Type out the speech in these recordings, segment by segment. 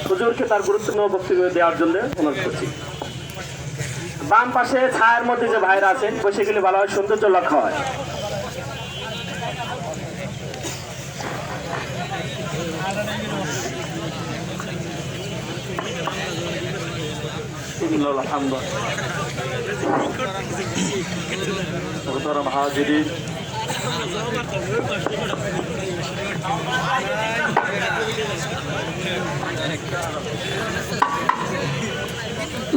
হুজুরকে তার গুরুত্বপূর্ণ বক্তব্য দেওয়ার জন্য অনুরোধ করছি। বাম পাশে ছায়ার মধ্যে যে ভাইরা আছেন বসে গেলে ভালো হয়, সৌন্দর্য লক্ষ্য হয়। হাজিরিন,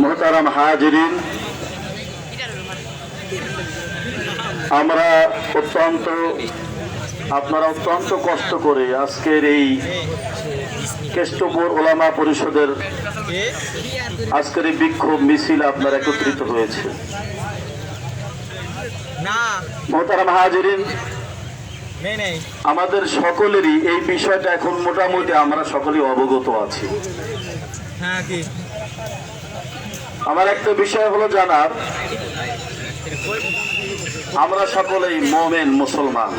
মোহতারাম হাজিরিন, আপনারা অত্যন্ত কষ্ট করে আজকের এই কেষ্টপুর ওলামা পরিষদের আজকের এই বিক্ষোভ মিছিল আপনারা একত্রিত হয়েছে। মোহতারাম হাজিরিন, আমাদের সকলেরই এই বিষয়টা এখন মোটামুটি আমরা সকলেই অবগত আছি। আমার একটা বিষয় হলো জানার, আমরা সকলেই মোমেন মুসলমান।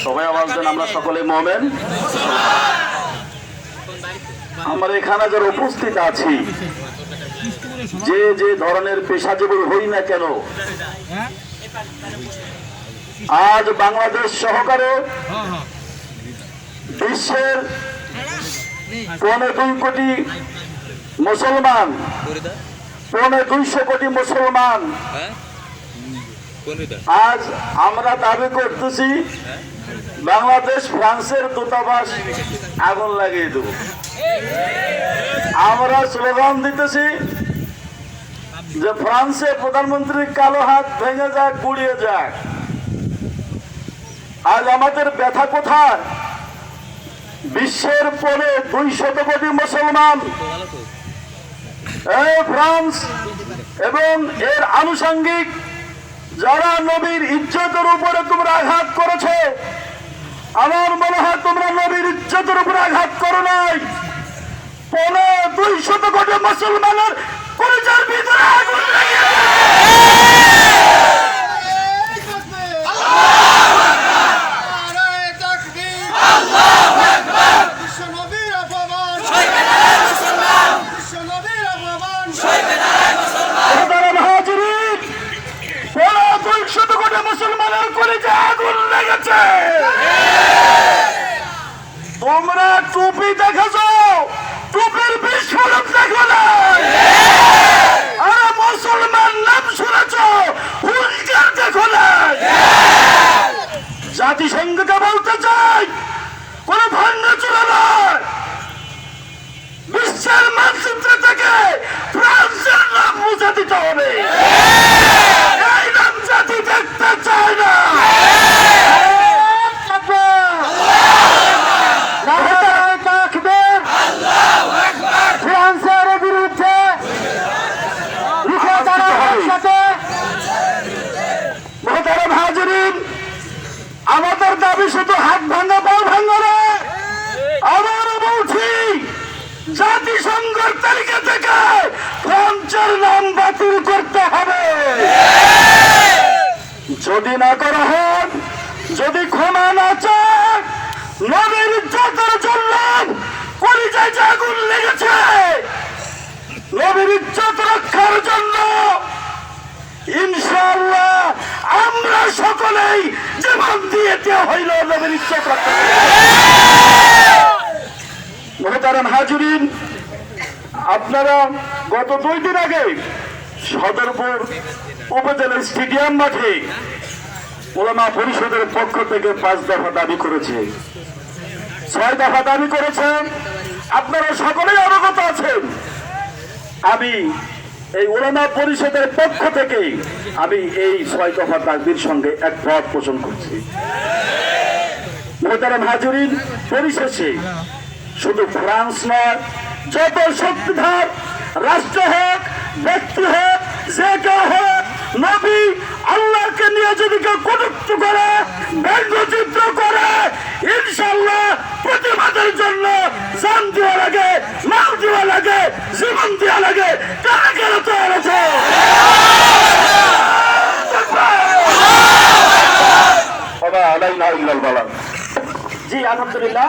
সবাই আওয়াজ দেন, আমরা সকলে মোমেন। আমরা এখানে যারা উপস্থিত আছি, যে যে ধরনের পেশাজীবী হই না কেন, আজ বাংলাদেশ সহকারে বিশ্বের 2.25 কোটি মুসলমান, 250 কোটি মুসলমান, আজ আমরা দাবি করতেছি বাংলাদেশ ফ্রান্সের দূতাবাস আগুন লাগিয়ে দেব। আমরা স্লোগান দিতেছি যে ফ্রান্সের প্রধানমন্ত্রীর কালো হাত ভেঙে যাক, গুড়িয়ে যাক। আজ আমাদের ব্যথা কোথায়? বিশ্বের 200 কোটি মুসলমান, ফ্রান্স এবং এর আনুষঙ্গিক যারা নবীর ইজ্জতের উপরে তোমরা আঘাত করেছে, আমার মনে হয় তোমরা নবীর ইজ্জতের উপরে আঘাত করো নাই। 200 কোটি মুসলমানের কলিজার ভিতরে আগুন লাগিয়ে মুসলমানের কলিজা আগুন লেগেছে। তোমরা টুপি দেখেছ, টুপির বিস্ফোরক দেখো নাই। আরে মুসলমান নাম শুনেছ, হুলকার দেখো নাই। জাতিসংঘকে বলতে চাই, কোন ভাঙাচোরা নয়, বিশ্বের মানচিত্র থেকে ফ্রান্সের নাম মুছে দিতে হবে। এই নাম জাতি দেখতে চায় না। ফ্রান্সের বিরুদ্ধে মোহতারাম হাজিরিন, আমাদের দাবি শুধু হাত ভাঙা পাও ভাঙা না, আবারও বলছি জাতিসংঘের তালিকা থেকে ফ্রান্সের নাম বাতিল করতে হবে। যদি না করা হয়, যদি ক্ষমা না চায়, নবীর ইজ্জতের জন্য কলিজায় যে আগুন লেগেছে, নবীর ইজ্জত রক্ষার জন্য ইনশাআল্লাহ আমরা সকলেই জীবন দিয়েতে হইল নবীর ইজ্জত রক্ষা। মোহতারাম হাজিরিন, আপনারা গত 2 দিন আগে সদরপুর উপজেলা স্টেডিয়াম মাঠে ওলামা পরিষদের পক্ষ থেকে 5 দফা দাবি করেছে, 6 দফা দাবি করেছেন। আপনারা সকলেই অবগত আছেন। আমি এই ওলামা পরিষদের পক্ষ থেকে আমি এই 6 দফা দাবির সঙ্গে একমত পোষণ করছি। মোহতারাম হাজিরিন, পরিশেষে শুধু ফ্রান্স নয়, যত শক্তিধর রাষ্ট্র হোক, ব্যক্তি হোক, যে কেউ হোক, নবী আল্লাহকে নিয়ে যদি কেউ কটূক্তি করে, ব্যঙ্গচিত্র করে, ইনশাআল্লাহ প্রতিবাদের জন্য জান দেওয়া লাগে, মাল দেওয়া লাগে, জীবন দেওয়া লাগে। কারা কারা তৈরি আছে? জি আলহামদুলিল্লাহ।